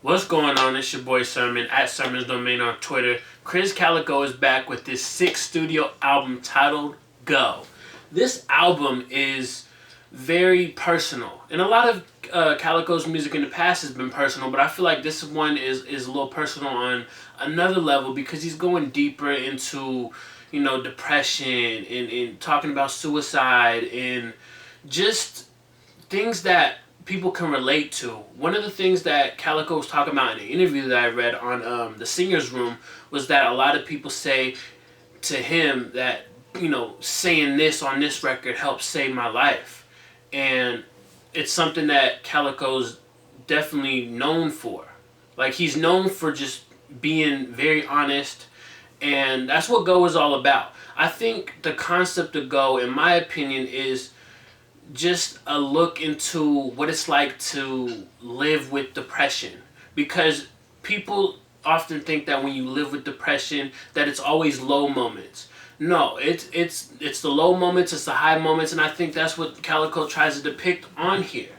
What's going on? It's your boy Sermon at Sermon's Domain on Twitter. Krizz Kaliko is back with this sixth studio album titled Go. This album is very personal, and a lot of Calico's music in the past has been personal, but I feel like this one is a little personal on another level because he's going deeper into depression and talking about suicide and just things that people can relate to. One of the things that Calico was talking about in an interview that I read on the Singer's Room was that a lot of people say to him that, saying this on this record helped save my life. And it's something that Calico's definitely known for. Like, he's known for just being very honest, and that's what Go is all about. I think the concept of Go, in my opinion, is just a look into what it's like to live with depression, because people often think that when you live with depression that it's always low moments. No, it's the low moments, it's the high moments, and I think that's what Calico tries to depict on here.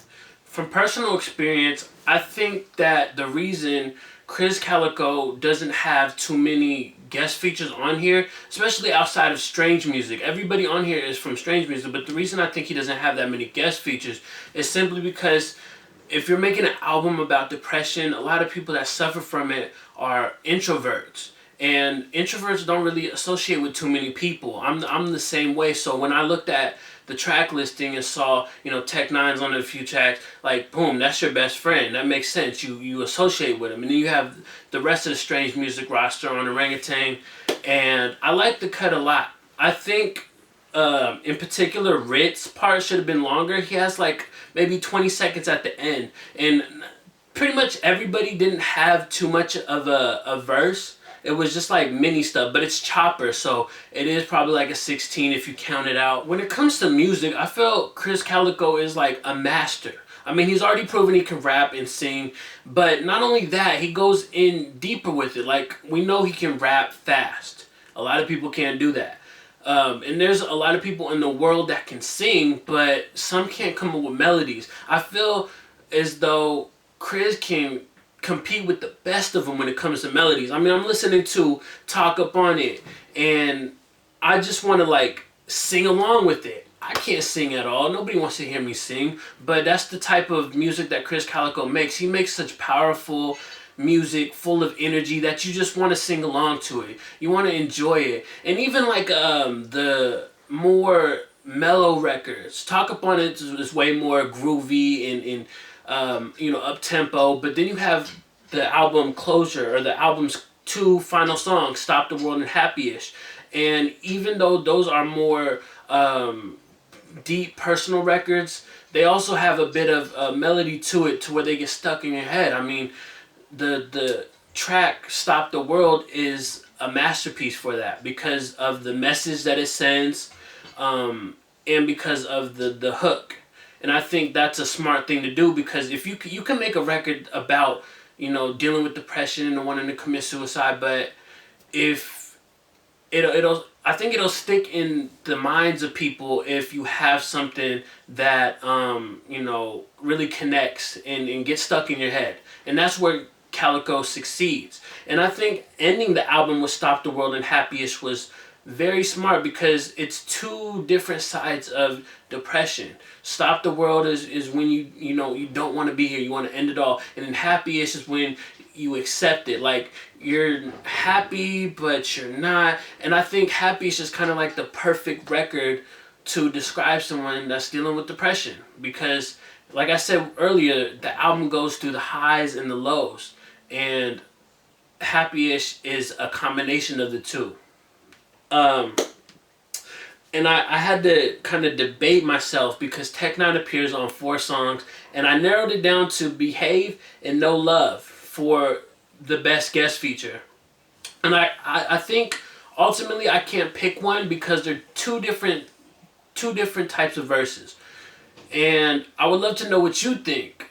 From personal experience, I think that the reason Krizz Kaliko doesn't have too many guest features on here, especially outside of Strange Music. Everybody on here is from Strange Music, but the reason I think he doesn't have that many guest features is simply because if you're making an album about depression, a lot of people that suffer from it are introverts. And introverts don't really associate with too many people. I'm the same way. So when I looked at the track listing and saw, Tech Nine's on a few tracks, like, boom, that's your best friend. That makes sense. You associate with him. And then you have the rest of the Strange Music roster on Orangutan. And I like the cut a lot. I think, in particular, Rit's part should have been longer. He has, like, maybe 20 seconds at the end. And pretty much everybody didn't have too much of a verse. It was just like mini stuff, but it's Chopper, so it is probably like a 16 if you count it out. When it comes to music, I feel Krizz Kaliko is like a master. I mean, he's already proven he can rap and sing, but not only that, he goes in deeper with it. Like, we know he can rap fast. A lot of people can't do that. And there's a lot of people in the world that can sing, but some can't come up with melodies. I feel as though Krizz can compete with the best of them when it comes to melodies. I mean, I'm listening to Talk Up On It, and I just want to, like, sing along with it. I can't sing at all. Nobody wants to hear me sing, but that's the type of music that Krizz Kaliko makes. He makes such powerful music full of energy that you just want to sing along to it. You want to enjoy it. And even like the more mellow records, Talk Up On It is way more groovy and up tempo. But then you have the album Closure, or the album's two final songs, Stop the World and Happy-ish. And even though those are more deep personal records, they also have a bit of melody to it, to where they get stuck in your head. I mean, the track Stop the World is a masterpiece for that, because of the message that it sends, and because of the hook. And I think that's a smart thing to do, because if you can make a record about dealing with depression and wanting to commit suicide, but if I think it'll stick in the minds of people if you have something that really connects and gets stuck in your head. And that's where Calico succeeds. And I think ending the album with Stop the World and Happy-ish was very smart, because it's two different sides of depression. Stop the World is when you don't want to be here, you want to end it all. And then Happy-ish is when you accept it. Like, you're happy, but you're not. And I think Happy-ish is kind of like the perfect record to describe someone that's dealing with depression. Because, like I said earlier, the album goes through the highs and the lows. And Happy-ish is a combination of the two. And I had to kind of debate myself, because Tech Nine appears on 4 songs, and I narrowed it down to Behave and No Love for the best guest feature. And I think ultimately I can't pick one, because they're two different types of verses. And I would love to know what you think.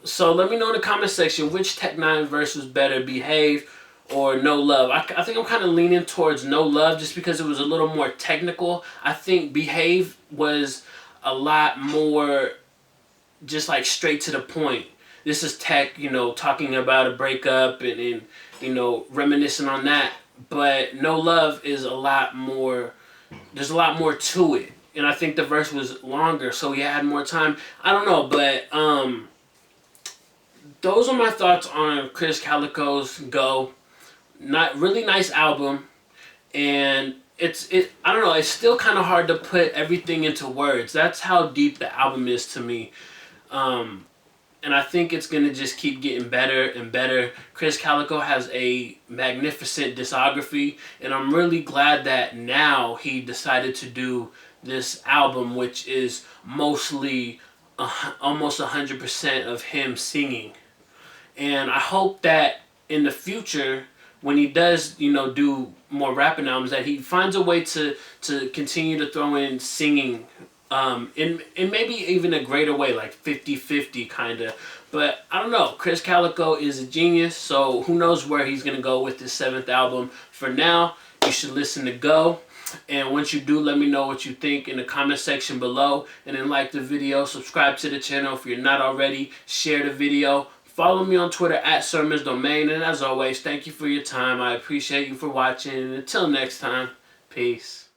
So let me know in the comment section which Tech Nine verse was better, Behave or No Love. I think I'm kind of leaning towards No Love, just because it was a little more technical. I think Behave was a lot more just like straight to the point. this is Tech, you know, talking about a breakup and you know, reminiscing on that. But No Love is a lot more, there's a lot more to it. And I think the verse was longer, so he had more time. I don't know, but those are my thoughts on Krizz Kaliko's Go. Not really nice album, and I don't know, it's still kind of hard to put everything into words. That's how deep the album is to me. And I think it's going to just keep getting better and better. Krizz Kaliko has a magnificent discography, and I'm really glad that now he decided to do this album, which is mostly almost 100% of him singing. And I hope that in the future, when he does, you know, do more rapping albums, that he finds a way to continue to throw in singing, in maybe even a greater way, like 50-50 kind of. But I don't know. Krizz Kaliko is a genius, so who knows where he's going to go with his 7th album. For now, you should listen to Go. And once you do, let me know what you think in the comment section below. And then like the video, subscribe to the channel if you're not already, share the video. Follow me on Twitter at @SermonsDomain. And as always, thank you for your time. I appreciate you for watching. And until next time, peace.